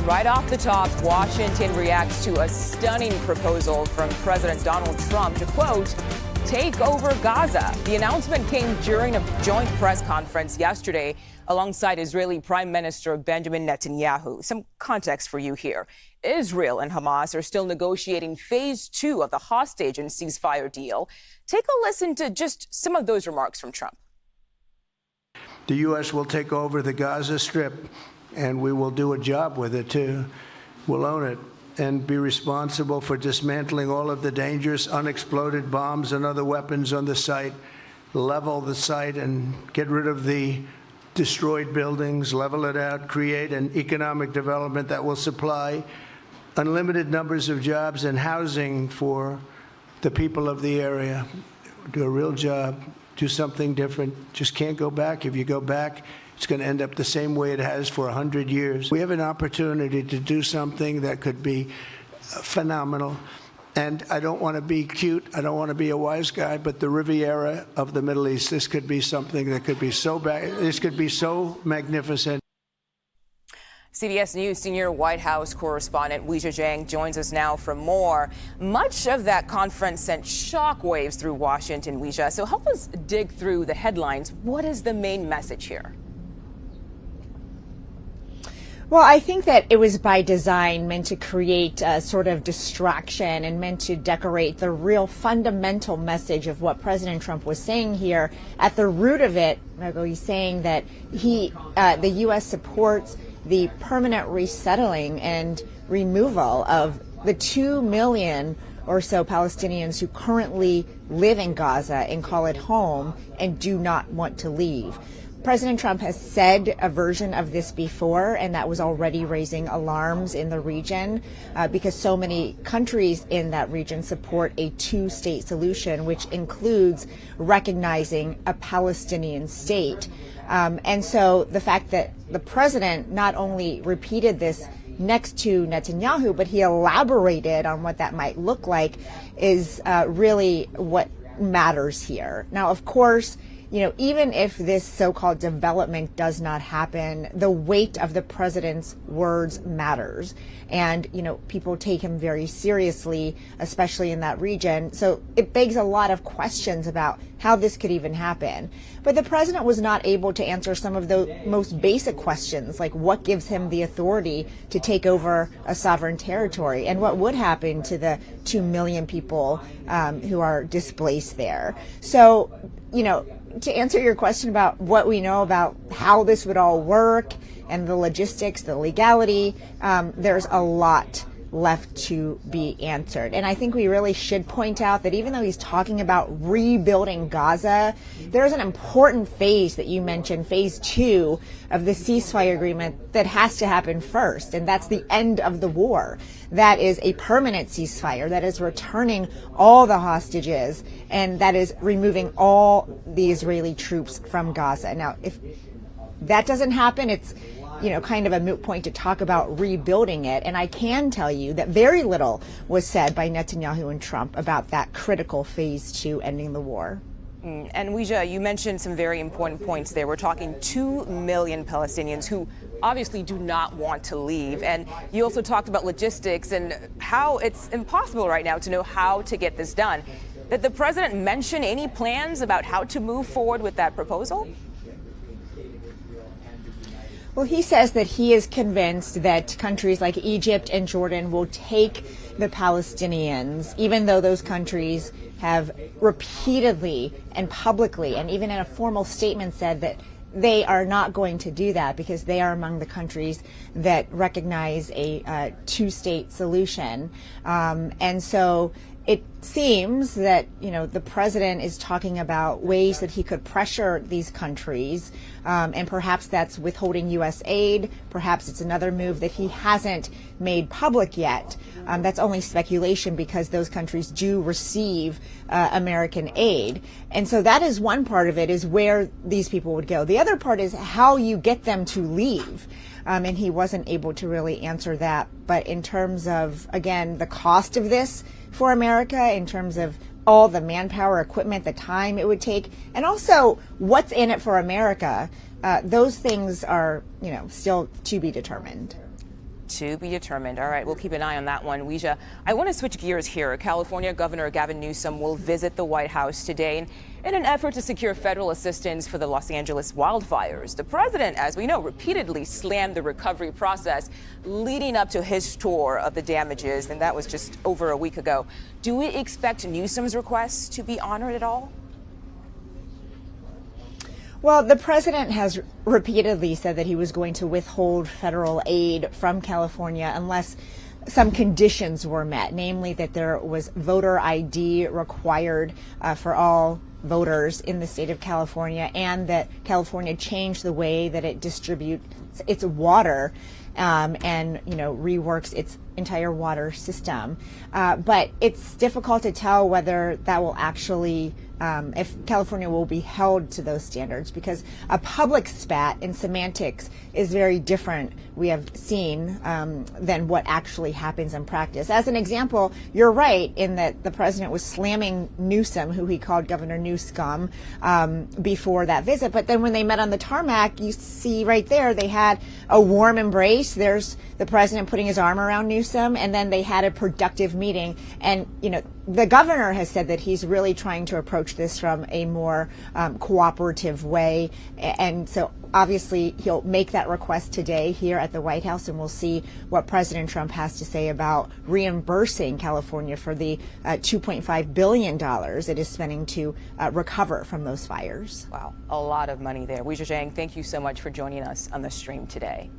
Right off the top, Washington reacts to a stunning proposal from President Donald Trump to, quote, take over Gaza. The announcement came during a joint press conference yesterday alongside Israeli Prime Minister Benjamin Netanyahu. Some context for you here. Israel and Hamas are still negotiating phase 2 of the hostage and ceasefire deal. Take a listen to just some of those remarks from Trump. The U.S. will take over the Gaza Strip, and we will do a job with it, too. We'll own it and be responsible for dismantling all of the dangerous unexploded bombs and other weapons on the site, level the site and get rid of the destroyed buildings, level it out, create an economic development that will supply unlimited numbers of jobs and housing for the people of the area. Do a real job, do something different. Just can't go back. If you go back, it's going to end up the same way it has for 100 years. We have an opportunity to do something that could be phenomenal. And I don't want to be cute. I don't want to be a wise guy, but the Riviera of the Middle East, this could be something that could be so bad. This could be so magnificent. CBS News senior White House correspondent Weijia Jiang joins us now for more. Much of that conference sent shockwaves through Washington, Weijia. So help us dig through the headlines. What is the main message here? Well, I think that it was by design meant to create a sort of distraction and meant to decorate the real fundamental message of what President Trump was saying here. At the root of it, he's saying that the U.S. supports the permanent resettling and removal of the 2 million or so Palestinians who currently live in Gaza and call it home and do not want to leave. President Trump has said a version of this before, and that was already raising alarms in the region because so many countries in that region support a two-state solution, which includes recognizing a Palestinian state. And so the fact that the president not only repeated this next to Netanyahu, but he elaborated on what that might look like is really what matters here. Now, of course, even if this so-called development does not happen, the weight of the president's words matters. And, people take him very seriously, especially in that region. So it begs a lot of questions about how this could even happen. But the president was not able to answer some of the most basic questions, like what gives him the authority to take over a sovereign territory and what would happen to the 2 million people who are displaced there. So, to answer your question about what we know about how this would all work and the logistics, the legality, there's a lot left to be answered. And I think we really should point out that even though he's talking about rebuilding Gaza, there's an important phase that you mentioned, phase 2 of the ceasefire agreement that has to happen first. And that's the end of the war. That is a permanent ceasefire that is returning all the hostages and that is removing all the Israeli troops from Gaza. Now, if that doesn't happen, it's kind of a moot point to talk about rebuilding it. And I can tell you that very little was said by Netanyahu and Trump about that critical phase 2 ending the war. And Weijia, you mentioned some very important points there. We're talking 2 million Palestinians who obviously do not want to leave. And you also talked about logistics and how it's impossible right now to know how to get this done. Did the president mention any plans about how to move forward with that proposal? Well, he says that he is convinced that countries like Egypt and Jordan will take the Palestinians, even though those countries have repeatedly and publicly and even in a formal statement said that they are not going to do that because they are among the countries that recognize a two-state solution. And so it seems that, the president is talking about ways that he could pressure these countries, and perhaps that's withholding U.S. aid. Perhaps it's another move that he hasn't made public yet. That's only speculation because those countries do receive American aid. And so that is one part of it, is where these people would go. The other part is how you get them to leave. And he wasn't able to really answer that. But in terms of, again, the cost of this for America, in terms of all the manpower, equipment, the time it would take, and also what's in it for America, those things are, still to be determined. To be determined. All right, we'll keep an eye on that one. Weijia, I want to switch gears here. California Governor Gavin Newsom will visit the White House today in an effort to secure federal assistance for the Los Angeles wildfires. The president, as we know, repeatedly slammed the recovery process leading up to his tour of the damages, and that was just over a week ago. Do we expect Newsom's requests to be honored at all? Well, the president has repeatedly said that he was going to withhold federal aid from California unless some conditions were met, namely that there was voter ID required for all voters in the state of California, and that California changed the way that it distributes its water and, reworks its entire water system. But it's difficult to tell whether that will actually if California will be held to those standards, because a public spat in semantics is very different, we have seen, than what actually happens in practice. As an example, you're right in that the president was slamming Newsom, who he called Governor New Scum, before that visit. But then when they met on the tarmac, you see right there, they had a warm embrace. There's the president putting his arm around Newsom, and then they had a productive meeting. And, the governor has said that he's really trying to approach this from a more cooperative way. And so obviously he'll make that request today here at the White House, and we'll see what President Trump has to say about reimbursing California for the $2.5 billion it is spending to recover from those fires. Wow, a lot of money there. Weijia Jiang, thank you so much for joining us on the stream today.